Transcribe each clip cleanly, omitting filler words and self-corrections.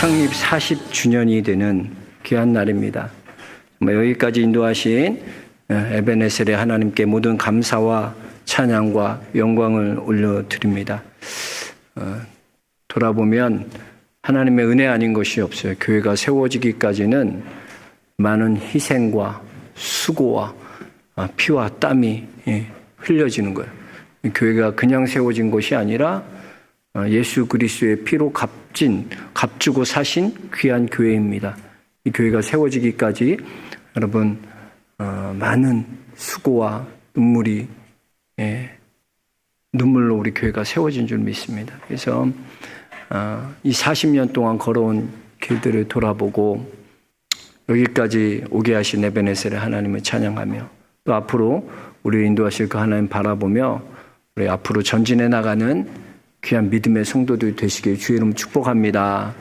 창립 40주년이 되는 귀한 날입니다. 여기까지 인도하신 에베네셀의 하나님께 모든 감사와 찬양과 영광을 올려드립니다. 돌아보면 하나님의 은혜 아닌 것이 없어요. 교회가 세워지기까지는 많은 희생과 수고와 피와 땀이 흘려지는 거예요. 교회가 그냥 세워진 것이 아니라 예수 그리스도의 피로 값주고 사신 귀한 교회입니다. 이 교회가 세워지기까지 여러분 많은 수고와 눈물로 우리 교회가 세워진 줄 믿습니다. 그래서 이 40년 동안 걸어온 길들을 돌아보고 여기까지 오게 하신 에베네셀의 하나님을 찬양하며 또 앞으로 우리를 인도하실 그 하나님 바라보며 우리 앞으로 전진해 나가는 귀한 믿음의 성도들 되시길 주의 이름 축복합니다.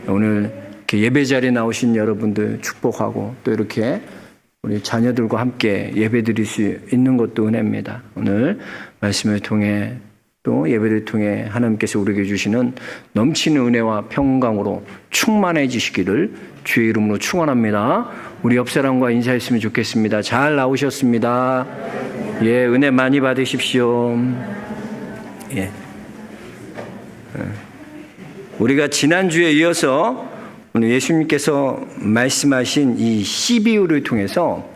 오늘 이렇게 예배 자리에 나오신 여러분들 축복하고 또 이렇게 우리 자녀들과 함께 예배 드릴 수 있는 것도 은혜입니다. 오늘 말씀을 통해 또 예배를 통해 하나님께서 우리에게 주시는 넘치는 은혜와 평강으로 충만해지시기를 주의 이름으로 축원합니다. 우리 옆 사람과 인사했으면 좋겠습니다. 잘 나오셨습니다. 예, 은혜 많이 받으십시오. 예. 우리가 지난주에 이어서 오늘 예수님께서 말씀하신 이 12유를 통해서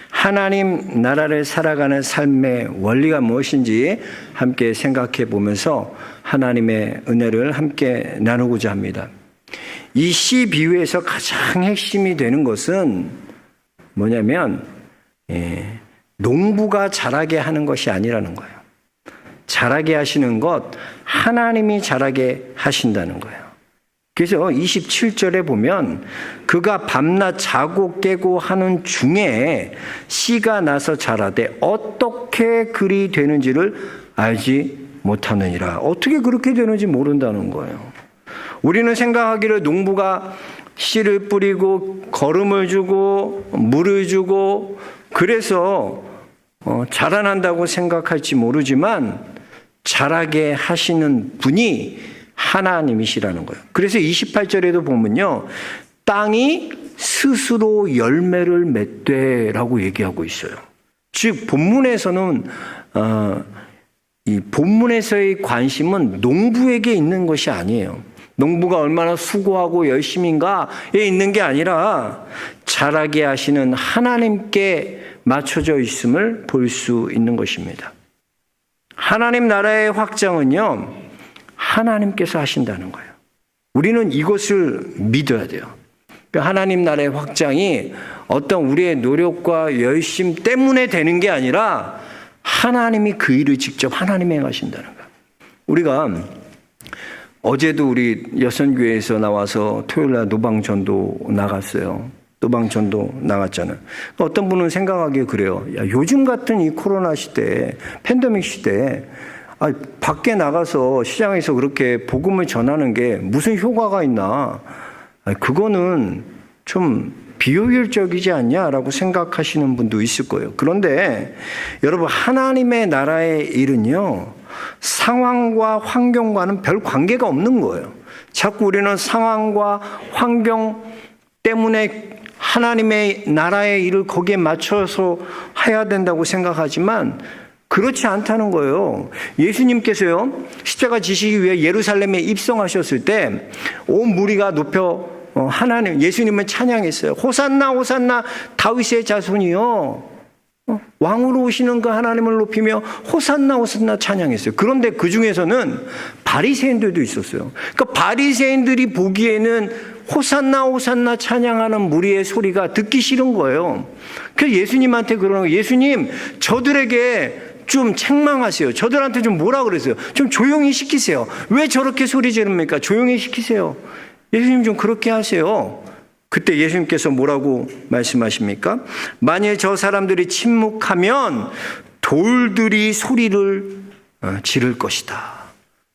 하나님 나라를 살아가는 삶의 원리가 무엇인지 함께 생각해 보면서 하나님의 은혜를 함께 나누고자 합니다. 이 12유에서 가장 핵심이 되는 것은 뭐냐면 농부가 자라게 하는 것이 아니라는 거예요. 자라게 하시는 것, 하나님이 자라게 하신다는 거예요. 그래서 27절에 보면 그가 밤낮 자고 깨고 하는 중에 씨가 나서 자라되 어떻게 그리 되는지를 알지 못하느니라. 어떻게 그렇게 되는지 모른다는 거예요. 우리는 생각하기를 농부가 씨를 뿌리고 거름을 주고 물을 주고 그래서 자라난다고 생각할지 모르지만 자라게 하시는 분이 하나님이시라는 거예요. 그래서 28절에도 보면요. 땅이 스스로 열매를 맺되라고 얘기하고 있어요. 즉 본문에서는 이 본문에서의 관심은 농부에게 있는 것이 아니에요. 농부가 얼마나 수고하고 열심인가에 있는 게 아니라 자라게 하시는 하나님께 맞춰져 있음을 볼 수 있는 것입니다. 하나님 나라의 확장은요, 하나님께서 하신다는 거예요. 우리는 이것을 믿어야 돼요. 하나님 나라의 확장이 어떤 우리의 노력과 열심 때문에 되는 게 아니라 하나님이 그 일을 직접 하나님이 행하신다는 거예요. 우리가 어제도 우리 여선교회에서 나와서 토요일날 노방전도 나갔어요. 노방전도 나갔잖아요. 어떤 분은 생각하기에 그래요. 야, 요즘 같은 이 코로나 시대에, 팬데믹 시대에 밖에 나가서 시장에서 그렇게 복음을 전하는 게 무슨 효과가 있나? 그거는 좀 비효율적이지 않냐라고 생각하시는 분도 있을 거예요. 그런데 여러분, 하나님의 나라의 일은요, 상황과 환경과는 별 관계가 없는 거예요. 자꾸 우리는 상황과 환경 때문에 하나님의 나라의 일을 거기에 맞춰서 해야 된다고 생각하지만 그렇지 않다는 거예요. 예수님께서요, 십자가 지시기 위해 예루살렘에 입성하셨을 때 온 무리가 높여 예수님을 찬양했어요. 호산나 호산나 다윗의 자손이요, 왕으로 오시는 그 하나님을 높이며 호산나 호산나 찬양했어요. 그런데 그 중에서는 바리새인들도 있었어요. 그러니까 바리새인들이 보기에는 호산나 호산나 찬양하는 무리의 소리가 듣기 싫은 거예요. 그래서 예수님한테 그러는 거예요. 예수님, 저들에게 좀 책망하세요. 저들한테 좀 뭐라 그러세요. 좀 조용히 시키세요. 왜 저렇게 소리 지릅니까? 조용히 시키세요. 예수님 좀 그렇게 하세요. 그때 예수님께서 뭐라고 말씀하십니까? 만일 저 사람들이 침묵하면 돌들이 소리를 지를 것이다.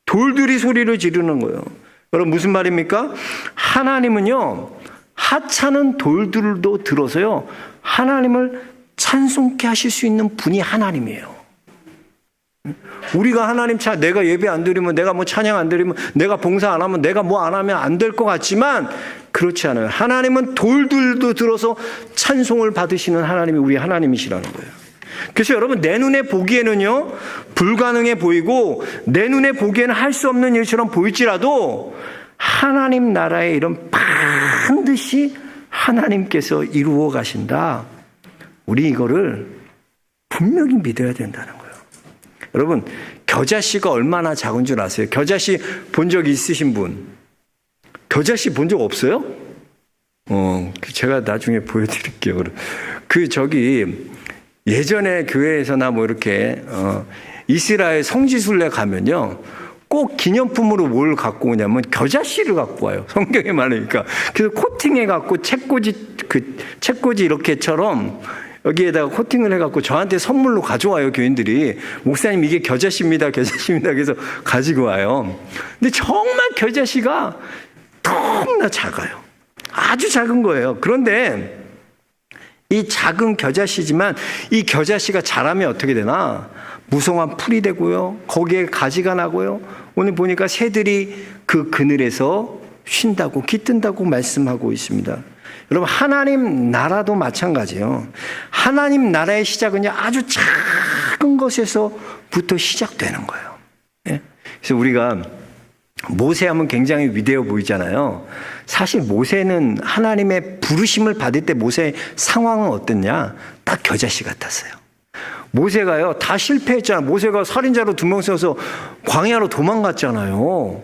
돌들이 소리를 지르는 거예요. 여러분, 무슨 말입니까? 하나님은요, 하찮은 돌들도 들어서요, 하나님을 찬송케 하실 수 있는 분이 하나님이에요. 우리가 하나님 내가 예배 안 드리면, 내가 뭐 찬양 안 드리면, 내가 봉사 안 하면, 내가 뭐 안 하면 안 될 것 같지만 그렇지 않아요. 하나님은 돌들도 들어서 찬송을 받으시는 하나님이 우리 하나님이시라는 거예요. 그래서 여러분, 내 눈에 보기에는요 불가능해 보이고 내 눈에 보기에는 할 수 없는 일처럼 보일지라도 하나님 나라의 일은 반드시 하나님께서 이루어 가신다. 우리 이거를 분명히 믿어야 된다는 거예요. 여러분, 겨자씨가 얼마나 작은 줄 아세요? 겨자씨 본 적 있으신 분? 겨자씨 본 적 없어요? 제가 나중에 보여드릴게요. 예전에 교회에서나 뭐 이렇게 이스라엘 성지순례 가면요, 꼭 기념품으로 뭘 갖고 오냐면 겨자씨를 갖고 와요. 성경에 말하니까. 그래서 코팅해 갖고 책꽂이 이렇게처럼 여기에다가 코팅을 해갖고 저한테 선물로 가져와요, 교인들이. 목사님, 이게 겨자씨입니다. 그래서 가지고 와요. 근데 정말 겨자씨가 너무나 작아요. 아주 작은 거예요. 그런데 이 작은 겨자씨지만 이 겨자씨가 자라면 어떻게 되나? 무성한 풀이 되고요. 거기에 가지가 나고요. 오늘 보니까 새들이 그 그늘에서 쉰다고, 깃든다고 말씀하고 있습니다. 여러분, 하나님 나라도 마찬가지예요. 하나님 나라의 시작은요, 아주 작은 것에서부터 시작되는 거예요. 예? 그래서 우리가 모세하면 굉장히 위대해 보이잖아요. 사실 모세는 하나님의 부르심을 받을 때 모세의 상황은 어땠냐? 딱 겨자씨 같았어요. 모세가요, 다 실패했잖아요. 모세가 살인자로 2명 세워서 광야로 도망갔잖아요.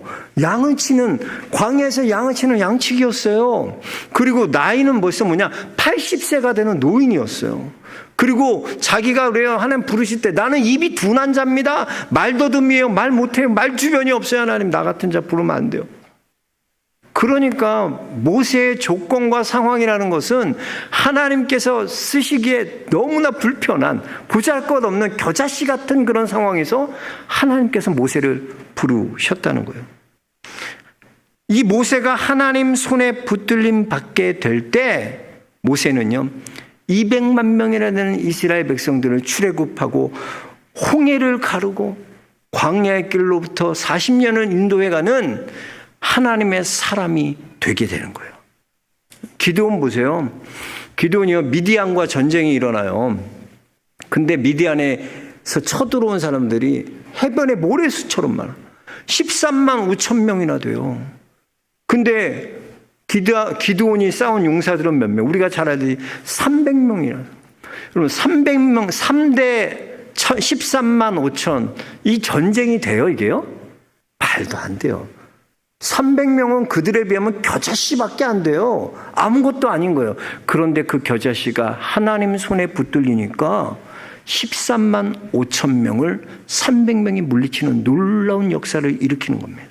광야에서 양을 치는 양치기였어요. 그리고 나이는 벌써 80세가 되는 노인이었어요. 그리고 자기가 그래요, 하나님 부르실 때 나는 입이 둔한 자입니다. 말더듬이에요. 말 못해요. 말 주변이 없어요. 하나님, 나 같은 자 부르면 안 돼요. 그러니까 모세의 조건과 상황이라는 것은 하나님께서 쓰시기에 너무나 불편한, 보잘것없는 겨자씨 같은 그런 상황에서 하나님께서 모세를 부르셨다는 거예요. 이 모세가 하나님 손에 붙들림 받게 될 때 모세는요, 200만 명이나 되는 이스라엘 백성들을 출애굽하고 홍해를 가르고 광야의 길로부터 40년을 인도해가는 하나님의 사람이 되게 되는 거예요. 기드온 보세요. 기드온이요, 미디안과 전쟁이 일어나요. 근데 미디안에서 쳐들어온 사람들이 해변의 모래수처럼 많아. 13만 5천 명이나 돼요. 근데 기드온이 싸운 용사들은 몇 명? 우리가 잘 알듯이 300명이나. 여러분, 300명, 3대 13만 5천. 이 전쟁이 돼요, 이게요? 말도 안 돼요. 300명은 그들에 비하면 겨자씨밖에 안 돼요. 아무것도 아닌 거예요. 그런데 그 겨자씨가 하나님 손에 붙들리니까 13만 5천 명을 300명이 물리치는 놀라운 역사를 일으키는 겁니다.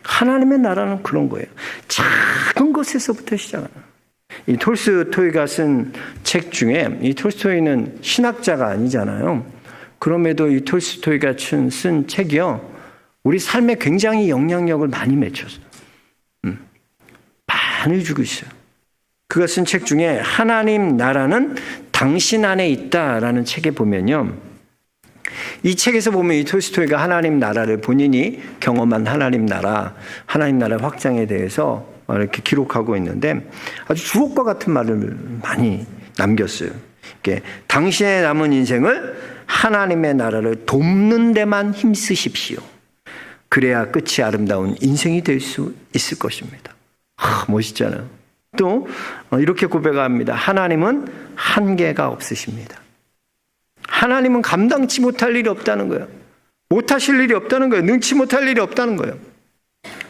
하나님의 나라는 그런 거예요. 작은 것에서부터 시작하는. 이 톨스토이가 쓴 책 중에, 이 톨스토이는 신학자가 아니잖아요. 그럼에도 이 톨스토이가 쓴 책이요, 우리 삶에 굉장히 영향력을 많이 맺혔어요. 많이 주고 있어요. 그가 쓴 책 중에 하나님 나라는 당신 안에 있다라는 책에 보면요, 이 책에서 보면 이 톨스토이가 하나님 나라를 본인이 경험한 하나님 나라 확장에 대해서 이렇게 기록하고 있는데 아주 주옥과 같은 말을 많이 남겼어요. 이렇게, 당신의 남은 인생을 하나님의 나라를 돕는 데만 힘쓰십시오. 그래야 끝이 아름다운 인생이 될 수 있을 것입니다. 멋있잖아요. 또 이렇게 고백합니다. 하나님은 한계가 없으십니다. 하나님은 감당치 못할 일이 없다는 거예요. 못하실 일이 없다는 거예요. 능치 못할 일이 없다는 거예요.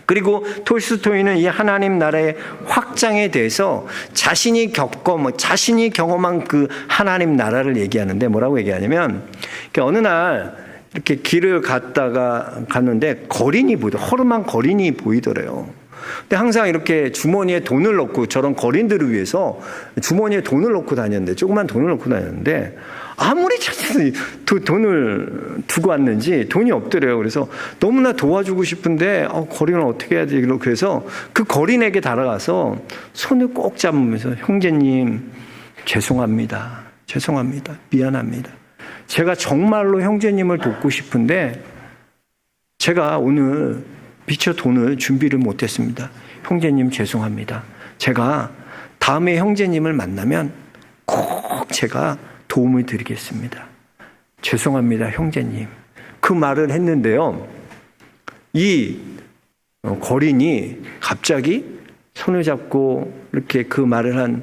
그리고 톨스토이는 이 하나님 나라의 확장에 대해서 자신이 경험한 그 하나님 나라를 얘기하는데 뭐라고 얘기하냐면, 어느 날 이렇게 길을 갔는데 허름한 거린이 보이더래요. 근데 항상 이렇게 주머니에 돈을 넣고, 저런 거린들을 위해서 주머니에 돈을 넣고 다녔는데, 조그만 돈을 넣고 다녔는데, 아무리 찾아도 돈을 두고 왔는지 돈이 없더래요. 그래서 너무나 도와주고 싶은데, 거린을 어떻게 해야 되지? 그래서 그 거린에게 다가가서 손을 꼭 잡으면서, 형제님, 죄송합니다. 미안합니다. 제가 정말로 형제님을 돕고 싶은데 제가 오늘 미처 돈을 준비를 못했습니다. 형제님 죄송합니다. 제가 다음에 형제님을 만나면 꼭 제가 도움을 드리겠습니다. 죄송합니다, 형제님. 그 말을 했는데요. 이 거린이 갑자기 손을 잡고 이렇게 그 말을 한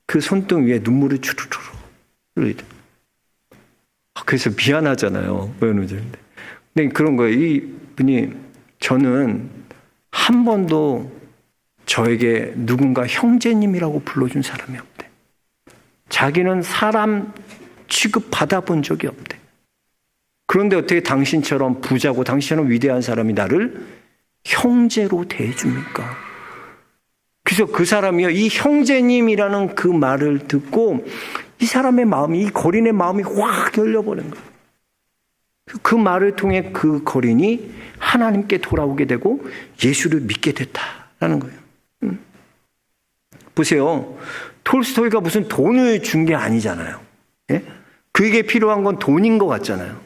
그 손등 위에 눈물이 주르르 흘리더라고요. 그래서 미안하잖아요. 근데 그런 거예요. 이분이 저는 한 번도 저에게 누군가 형제님이라고 불러준 사람이 없대. 자기는 사람 취급 받아본 적이 없대. 그런데 어떻게 당신처럼 부자고 당신처럼 위대한 사람이 나를 형제로 대해줍니까? 그래서 그 사람이요, 이 형제님이라는 그 말을 듣고 이 사람의 마음이, 이 거린의 마음이 확 열려버린 거예요. 그 말을 통해 그 거린이 하나님께 돌아오게 되고 예수를 믿게 됐다라는 거예요. 보세요. 톨스토이가 무슨 돈을 준 게 아니잖아요. 예? 그에게 필요한 건 돈인 것 같잖아요.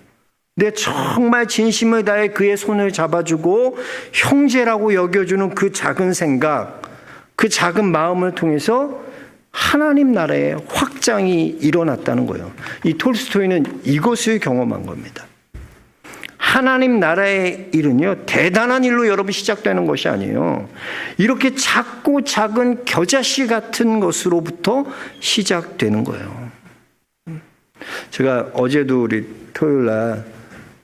근데 정말 진심을 다해 그의 손을 잡아주고 형제라고 여겨주는 그 작은 생각, 그 작은 마음을 통해서 하나님 나라의 확장이 일어났다는 거예요. 이 톨스토이는 이것을 경험한 겁니다. 하나님 나라의 일은요, 대단한 일로 여러분 시작되는 것이 아니에요. 이렇게 작고 작은 겨자씨 같은 것으로부터 시작되는 거예요. 제가 어제도 우리 토요일 날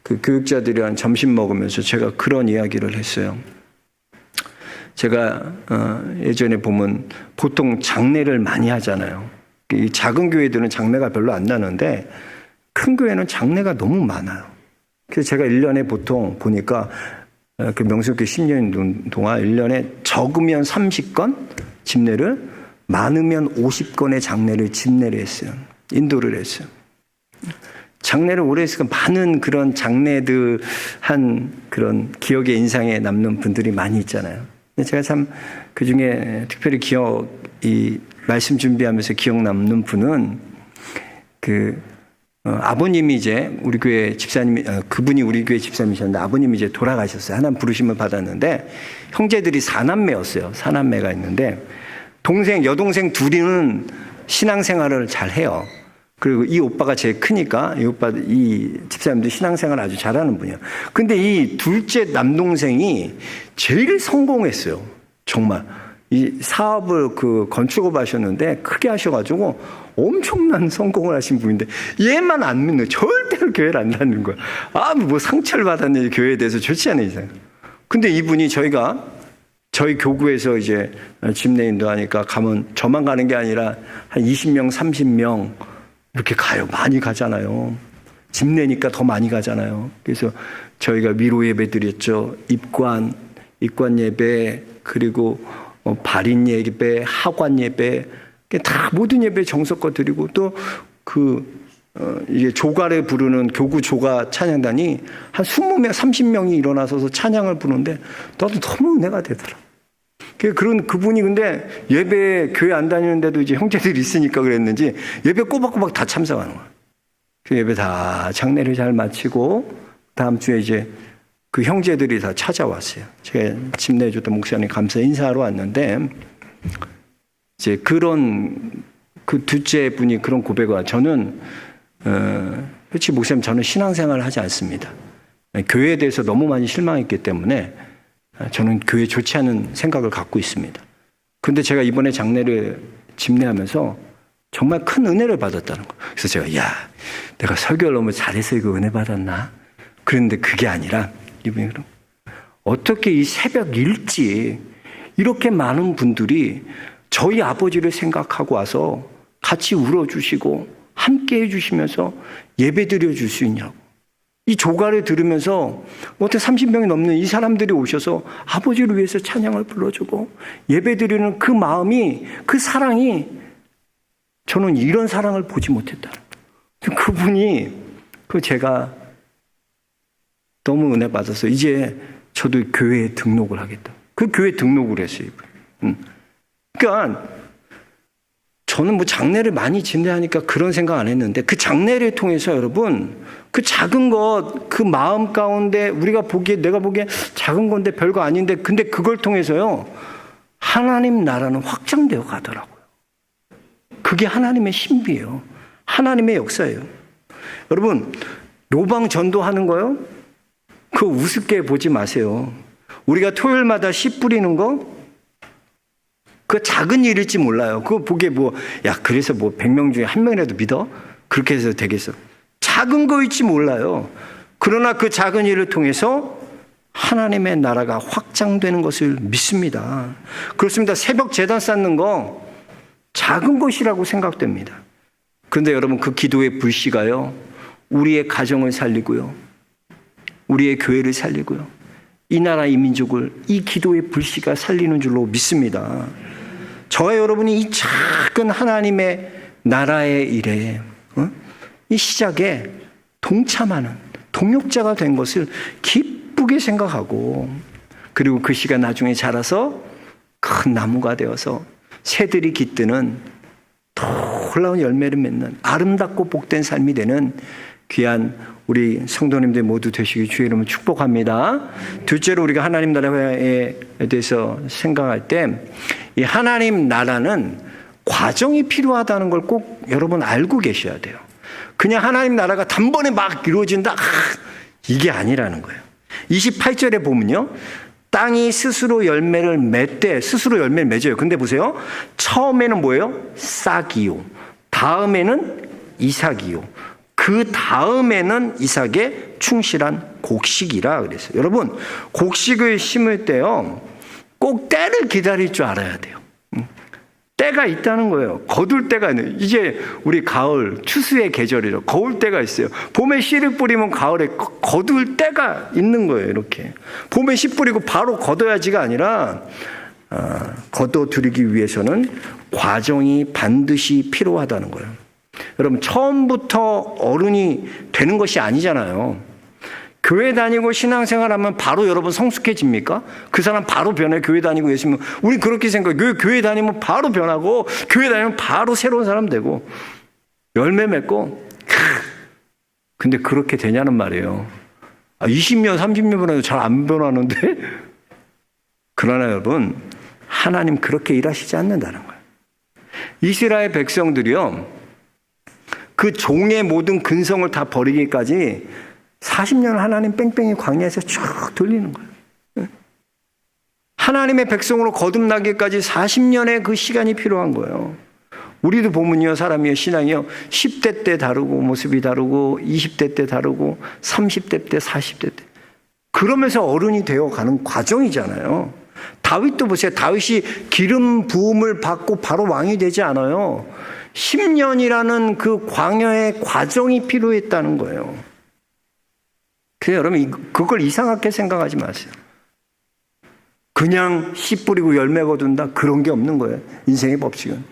그 교육자들이랑 점심 먹으면서 제가 그런 이야기를 했어요. 제가 예전에 보면 보통 장례를 많이 하잖아요. 이 작은 교회들은 장례가 별로 안 나는데 큰 교회는 장례가 너무 많아요. 그래서 제가 1년에 보통 보니까 그 명수교회 10년 동안 1년에 적으면 30건 집례를, 많으면 50건의 장례를 집례를 했어요. 인도를 했어요. 장례를 오래 했으니까 많은 그런 장례들 한 그런 기억에 인상에 남는 분들이 많이 있잖아요. 제가 참 그 중에 특별히 이 말씀 준비하면서 기억 남는 분은 아버님이 이제 우리 교회 집사님이, 그분이 우리 교회 집사님이셨는데 아버님이 이제 돌아가셨어요. 하나님 부르심을 받았는데 형제들이 4남매였어요. 4남매가 있는데 여동생 둘이는 신앙생활을 잘 해요. 그리고 이 오빠가 제일 크니까 이 집사님도 신앙생활 아주 잘하는 분이에요. 근데 이 둘째 남동생이 제일 성공했어요. 정말. 이 사업을 건축업 하셨는데 크게 하셔가지고 엄청난 성공을 하신 분인데 얘만 안 믿는, 절대로 교회를 안 다니는 거야. 뭐 상처를 받았는지 교회에 대해서 좋지 않은 이상. 근데 이분이 저희 교구에서 이제 집례인도 하니까 가면 저만 가는 게 아니라 한 20명, 30명 이렇게 가요. 많이 가잖아요. 집례니까 더 많이 가잖아요. 그래서 저희가 위로 예배 드렸죠. 입관 예배, 그리고 발인 예배, 하관 예배, 다 모든 예배 정석껏 드리고 또 이게 조가를 부르는 교구 조가 찬양단이 한 20명, 30명이 일어나서서 찬양을 부르는데 나도 너무 은혜가 되더라. 그분이 근데 예배 교회 안 다니는데도 이제 형제들이 있으니까 그랬는지 예배 꼬박꼬박 다 참석하는 거야. 그 예배 다 장례를 잘 마치고 다음 주에 이제 그 형제들이 다 찾아왔어요. 제가 집례해줬던 목사님 감사 인사하러 왔는데 이제 그 둘째 분이 그런 고백을 와. 저는 그렇지 목사님, 저는 신앙생활을 하지 않습니다. 교회에 대해서 너무 많이 실망했기 때문에 저는 교회 좋지 않은 생각을 갖고 있습니다. 그런데 제가 이번에 장례를 집례하면서 정말 큰 은혜를 받았다는 거예요. 그래서 제가 내가 설교를 너무 잘해서 이거 은혜 받았나? 그런데 그게 아니라 이분이 어떻게 이 새벽 일찍 이렇게 많은 분들이 저희 아버지를 생각하고 와서 같이 울어주시고 함께 해주시면서 예배 드려줄 수 있냐고. 이 조가를 들으면서 어떻게 30명이 넘는 이 사람들이 오셔서 아버지를 위해서 찬양을 불러주고 예배 드리는 그 마음이, 그 사랑이, 저는 이런 사랑을 보지 못했다. 그분이 제가 너무 은혜 받아서 이제 저도 교회에 등록을 하겠다. 그 교회 등록을 했어요. 그러니까 저는 뭐 장례를 많이 진대하니까 그런 생각 안 했는데 그 장례를 통해서 여러분 그 작은 것, 그 마음 가운데 우리가 보기에 내가 보기에 작은 건데 별거 아닌데 근데 그걸 통해서요 하나님 나라는 확장되어 가더라고요. 그게 하나님의 신비예요. 하나님의 역사예요. 여러분 노방 전도하는 거요? 그거 우습게 보지 마세요. 우리가 토요일마다 씨 뿌리는 거 그 작은 일일지 몰라요. 그거 보기에 그래서 100명 중에 1명이라도 믿어? 그렇게 해서 되겠어? 작은 거일지 몰라요. 그러나 그 작은 일을 통해서 하나님의 나라가 확장되는 것을 믿습니다. 그렇습니다. 새벽 제단 쌓는 거 작은 것이라고 생각됩니다. 그런데 여러분 그 기도의 불씨가요 우리의 가정을 살리고요 우리의 교회를 살리고요 이 나라 이 민족을 이 기도의 불씨가 살리는 줄로 믿습니다. 저와 여러분이 이 작은 하나님의 나라의 일에 이 시작에 동참하는 동역자가 된 것을 기쁘게 생각하고 그리고 그 씨가 나중에 자라서 큰 나무가 되어서 새들이 깃드는 놀라운 열매를 맺는 아름답고 복된 삶이 되는 귀한 우리 성도님들 모두 되시길 주의 이름으로 축복합니다. 둘째로 우리가 하나님 나라에 대해서 생각할 때 이 하나님 나라는 과정이 필요하다는 걸 꼭 여러분 알고 계셔야 돼요. 그냥 하나님 나라가 단번에 막 이루어진다 이게 아니라는 거예요. 28절에 보면요 땅이 스스로 열매를 맺되 스스로 열매를 맺어요. 근데 보세요. 처음에는 뭐예요? 싹이요. 다음에는 이삭이요. 그 다음에는 이삭의 충실한 곡식이라 그랬어요. 여러분 곡식을 심을 때요 꼭 때를 기다릴 줄 알아야 돼요. 때가 있다는 거예요. 거둘 때가 있는. 이제 우리 가을 추수의 계절이죠. 거울 때가 있어요. 봄에 씨를 뿌리면 가을에 거둘 때가 있는 거예요. 이렇게 봄에 씨 뿌리고 바로 걷어야지가 아니라 걷어들이기 위해서는 과정이 반드시 필요하다는 거예요. 여러분 처음부터 어른이 되는 것이 아니잖아요. 교회 다니고 신앙생활하면 바로 여러분 성숙해집니까? 그 사람 바로 변해. 교회 다니고 계시면 우리 그렇게 생각해요. 교회 다니면 바로 변하고 교회 다니면 바로 새로운 사람 되고 열매 맺고 근데 그렇게 되냐는 말이에요. 20년 30년 변해도 잘 안 변하는데 그러나 여러분 하나님 그렇게 일하시지 않는다는 거예요. 이스라엘 백성들이요 그 종의 모든 근성을 다 버리기까지 40년 하나님 뺑뺑이 광야에서 쭉 돌리는 거예요. 하나님의 백성으로 거듭나기까지 40년의 그 시간이 필요한 거예요. 우리도 보면요 사람이요 신앙이요 10대 때 다르고 모습이 다르고 20대 때 다르고 30대 때 40대 때 그러면서 어른이 되어가는 과정이잖아요. 다윗도 보세요. 다윗이 기름 부음을 받고 바로 왕이 되지 않아요. 10년이라는 그 광야의 과정이 필요했다는 거예요. 그래서 여러분 그걸 이상하게 생각하지 마세요. 그냥 씨 뿌리고 열매 거둔다 그런 게 없는 거예요. 인생의 법칙은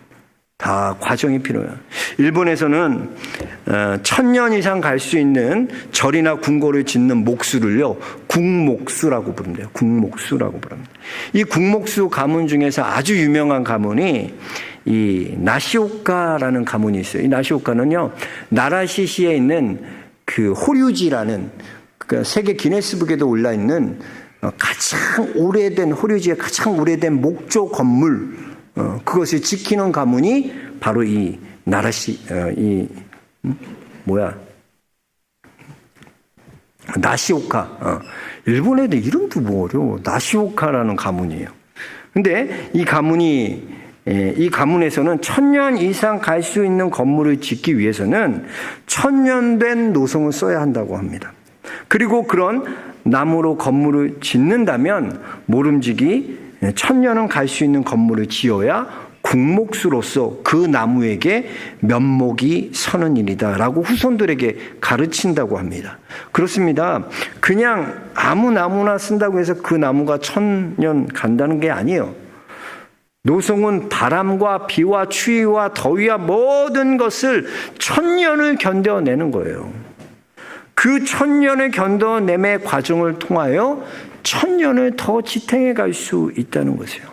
다 과정이 필요해요. 일본에서는 1000년 이상 갈 수 있는 절이나 궁궐을 짓는 목수를요 국목수라고 부른대요. 국목수라고 부릅니다. 이 국목수 가문 중에서 아주 유명한 가문이 이 나시오카라는 가문이 있어요. 이 나시오카는요 나라시시에 있는 그 호류지라는 그러니까 세계 기네스북에도 올라 있는 가장 오래된 호류지의 가장 오래된 목조 건물 그것을 지키는 가문이 바로 이 나시오카. 일본 애들 이름도 뭐 어려워. 나시오카라는 가문이에요. 근데 이 가문에서는 1000년 이상 갈 수 있는 건물을 짓기 위해서는 1000년 된 노성을 써야 한다고 합니다. 그리고 그런 나무로 건물을 짓는다면 모름지기 1000년은 갈 수 있는 건물을 지어야 국목수로서 그 나무에게 면목이 서는 일이다라고 후손들에게 가르친다고 합니다. 그렇습니다. 그냥 아무 나무나 쓴다고 해서 그 나무가 1000년 간다는 게 아니에요. 노송은 바람과 비와 추위와 더위와 모든 것을 1000년을 견뎌내는 거예요. 그 1000년을 견뎌냄의 과정을 통하여 1000년을 더 지탱해 갈 수 있다는 것이에요.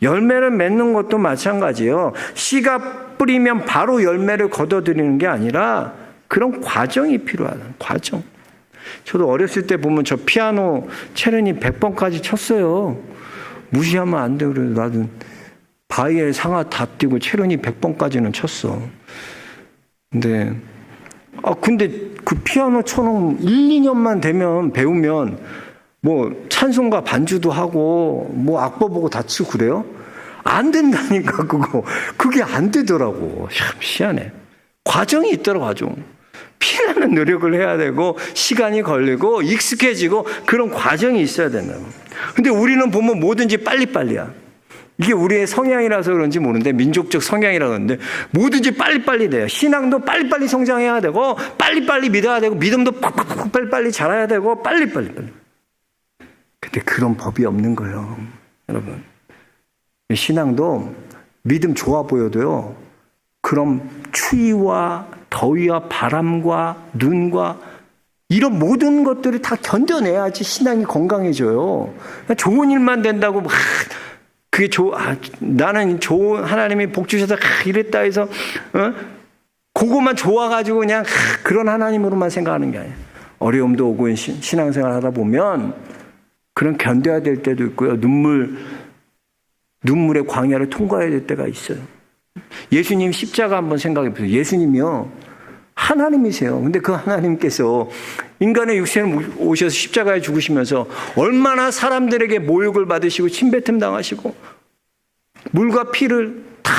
열매를 맺는 것도 마찬가지예요. 씨가 뿌리면 바로 열매를 거둬들이는 게 아니라 그런 과정이 필요하다. 과정. 저도 어렸을 때 보면 저 피아노 체르니 100번까지 쳤어요. 무시하면 안 돼. 그래도 나도 바이엘 상하 다 뛰고 체르니 100번까지는 쳤어. 근데 그 피아노 쳐놓으면 1, 2년만 되면 배우면 뭐 찬송가 반주도 하고 뭐 악보 보고 다 치고 그래요? 안 된다니까 그게 안 되더라고. 참 희한해. 과정이 있더라. 과정. 피나는 노력을 해야 되고 시간이 걸리고 익숙해지고 그런 과정이 있어야 된다고. 근데 우리는 보면 뭐든지 빨리빨리야. 이게 우리의 성향이라서 그런지 모르는데, 민족적 성향이라 그러는데 뭐든지 빨리빨리 돼요. 신앙도 빨리빨리 성장해야 되고 빨리빨리 믿어야 되고 믿음도 팍팍팍 빨리빨리 자라야 되고 빨리빨리. 근데 그런 법이 없는 거예요. 여러분, 신앙도 믿음 좋아 보여도요, 그럼 추위와 더위와 바람과 눈과 이런 모든 것들을 다 견뎌내야지 신앙이 건강해져요. 좋은 일만 된다고 막 그게 나는 좋은 하나님이 복 주셔서 이랬다 해서 그것만 좋아가지고 그냥 그런 하나님으로만 생각하는 게 아니에요. 어려움도 오고 신앙생활 하다 보면 그런 견뎌야 될 때도 있고요. 눈물의 광야를 통과해야 될 때가 있어요. 예수님 십자가 한번 생각해 보세요. 예수님이요, 하나님이세요. 근데 그 하나님께서 인간의 육신을 오셔서 십자가에 죽으시면서 얼마나 사람들에게 모욕을 받으시고 침뱉음 당하시고 물과 피를 다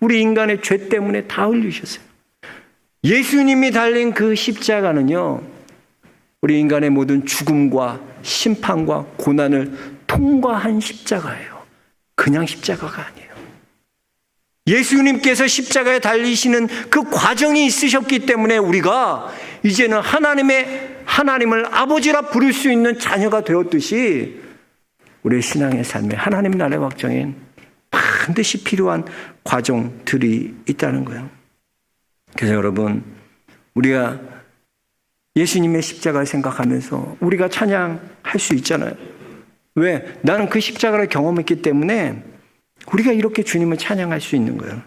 우리 인간의 죄 때문에 다 흘리셨어요. 예수님이 달린 그 십자가는요, 우리 인간의 모든 죽음과 심판과 고난을 통과한 십자가예요. 그냥 십자가가 아니에요. 예수님께서 십자가에 달리시는 그 과정이 있으셨기 때문에 우리가 이제는 하나님을 아버지라 부를 수 있는 자녀가 되었듯이 우리의 신앙의 삶에 하나님 나라의 확정엔 반드시 필요한 과정들이 있다는 거예요. 그래서 여러분, 우리가 예수님의 십자가를 생각하면서 우리가 찬양할 수 있잖아요. 왜? 나는 그 십자가를 경험했기 때문에 우리가 이렇게 주님을 찬양할 수 있는 거예요.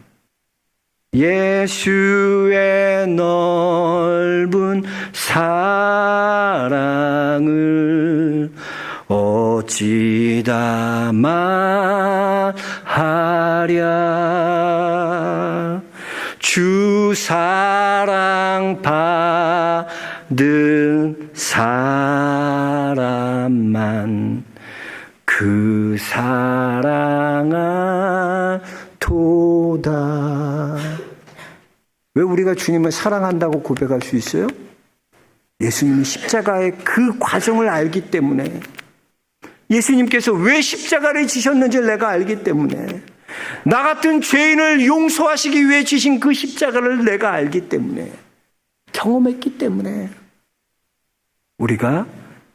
예수의 넓은 사랑을 어찌다 말하랴. 주 사랑 받은 사람만 그 사랑아 도다. 왜 우리가 주님을 사랑한다고 고백할 수 있어요? 예수님이 십자가의 그 과정을 알기 때문에, 예수님께서 왜 십자가를 지셨는지를 내가 알기 때문에, 나 같은 죄인을 용서하시기 위해 지신 그 십자가를 내가 알기 때문에, 경험했기 때문에 우리가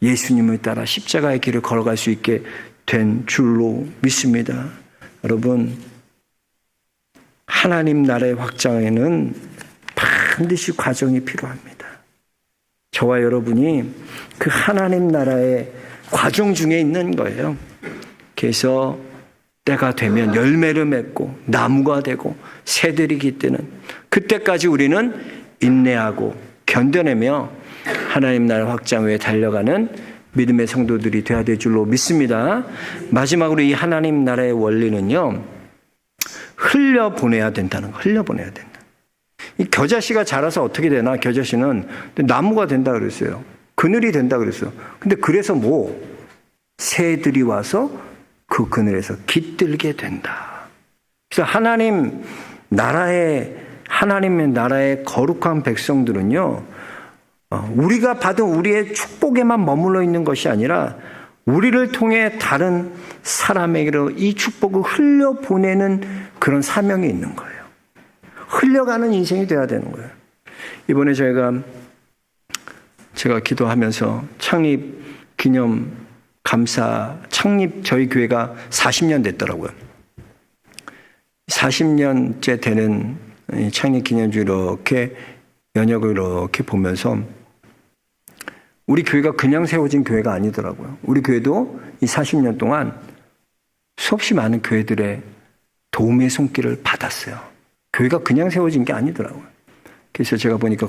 예수님을 따라 십자가의 길을 걸어갈 수 있게 된 줄로 믿습니다. 여러분, 하나님 나라의 확장에는 반드시 과정이 필요합니다. 저와 여러분이 그 하나님 나라의 과정 중에 있는 거예요. 그래서 때가 되면 열매를 맺고 나무가 되고 새들이 깃드는 그때까지 우리는 인내하고 견뎌내며 하나님 나라 확장 위에 달려가는 믿음의 성도들이 되어야 될 줄로 믿습니다. 마지막으로 이 하나님 나라의 원리는요, 흘려보내야 된다는 거. 흘려보내야 된다. 이 겨자씨가 자라서 어떻게 되나? 겨자씨는 나무가 된다 그랬어요. 그늘이 된다 그랬어요. 근데 그래서 새들이 와서 그 그늘에서 깃들게 된다. 그래서 하나님의 나라의 거룩한 백성들은요, 우리가 받은 우리의 축복에만 머물러 있는 것이 아니라 우리를 통해 다른 사람에게로 이 축복을 흘려보내는 그런 사명이 있는 거예요. 흘려가는 인생이 돼야 되는 거예요. 이번에 제가 기도하면서 창립 기념 감사, 저희 교회가 40년 됐더라고요. 40년째 되는 창립 기념주 이렇게 연역을 이렇게 보면서 우리 교회가 그냥 세워진 교회가 아니더라고요. 우리 교회도 이 40년 동안 수없이 많은 교회들의 도움의 손길을 받았어요. 교회가 그냥 세워진 게 아니더라고요. 그래서 제가 보니까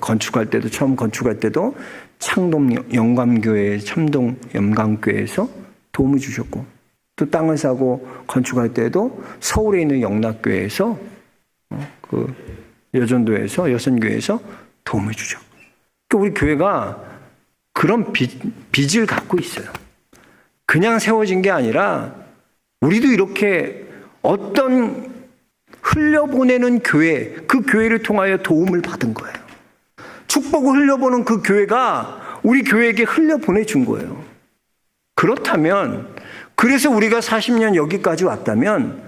처음 건축할 때도 창동 영감교회, 첨동 영감교회에서 도움을 주셨고, 또 땅을 사고 건축할 때도 서울에 있는 영락교회에서 그 여전도에서 여선교회에서 도움을 주죠. 그러니까 우리 교회가 그런 빚을 갖고 있어요. 그냥 세워진 게 아니라 우리도 이렇게 어떤 흘려보내는 교회, 그 교회를 통하여 도움을 받은 거예요. 축복을 흘려보는 그 교회가 우리 교회에게 흘려보내준 거예요. 그렇다면, 그래서 우리가 40년 여기까지 왔다면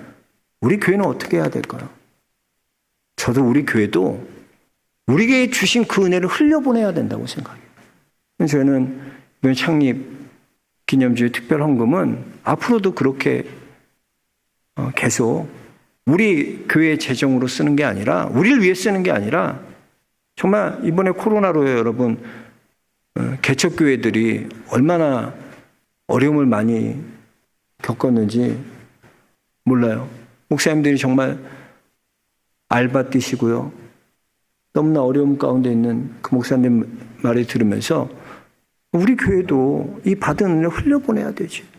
우리 교회는 어떻게 해야 될까요? 저도 우리 교회도 우리에게 주신 그 은혜를 흘려보내야 된다고 생각해요. 저는 이번 창립 기념주의 특별헌금은 앞으로도 그렇게 계속 우리 교회 재정으로 쓰는 게 아니라, 우리를 위해 쓰는 게 아니라, 정말 이번에 코로나로 여러분 개척교회들이 얼마나 어려움을 많이 겪었는지 몰라요. 목사님들이 정말 알바 뛰시고요. 너무나 어려움 가운데 있는 그 목사님 말을 들으면서 우리 교회도 이 받은 은혜를 흘려보내야 되지.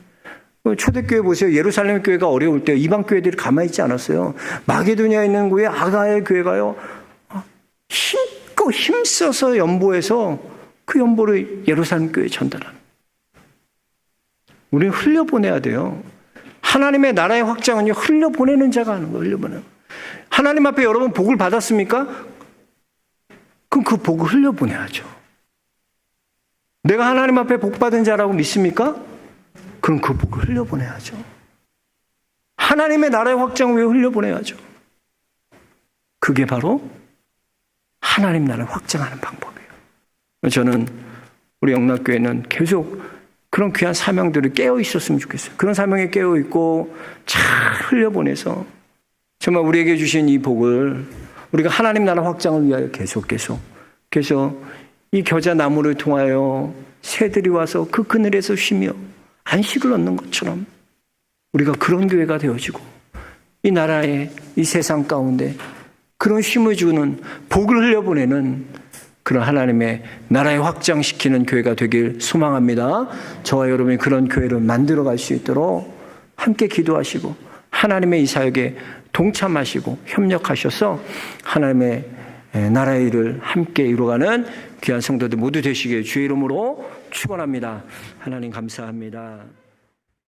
초대교회 보세요. 예루살렘 교회가 어려울 때 이방 교회들이 가만히 있지 않았어요. 마게도니아에 있는 교회 아가의 교회가요, 힘껏 힘써서 연보해서 그 연보를 예루살렘 교회에 전달하는. 우리는 흘려보내야 돼요. 하나님의 나라의 확장은요, 흘려보내는 자가 하는 거예요. 흘려보내는. 하나님 앞에 여러분 복을 받았습니까? 그럼 그 복을 흘려보내야죠. 내가 하나님 앞에 복 받은 자라고 믿습니까? 그럼 그 복을 흘려보내야죠. 하나님의 나라의 확장을 위해 흘려보내야죠. 그게 바로 하나님 나라를 확장하는 방법이에요. 저는 우리 영락교회는 계속 그런 귀한 사명들을 깨어 있었으면 좋겠어요. 그런 사명에 깨어 있고 잘 흘려보내서 정말 우리에게 주신 이 복을 우리가 하나님 나라 확장을 위하여 계속 이 겨자나무를 통하여 새들이 와서 그 그늘에서 쉬며 안식을 얻는 것처럼 우리가 그런 교회가 되어지고 이 나라의 이 세상 가운데 그런 쉼을 주는 복을 흘려보내는 그런 하나님의 나라에 확장시키는 교회가 되길 소망합니다. 저와 여러분이 그런 교회를 만들어갈 수 있도록 함께 기도하시고 하나님의 이 사역에 동참하시고 협력하셔서 하나님의 나라의 일을 함께 이루어가는 귀한 성도들 모두 되시길 주의 이름으로 축원합니다. 하나님 감사합니다.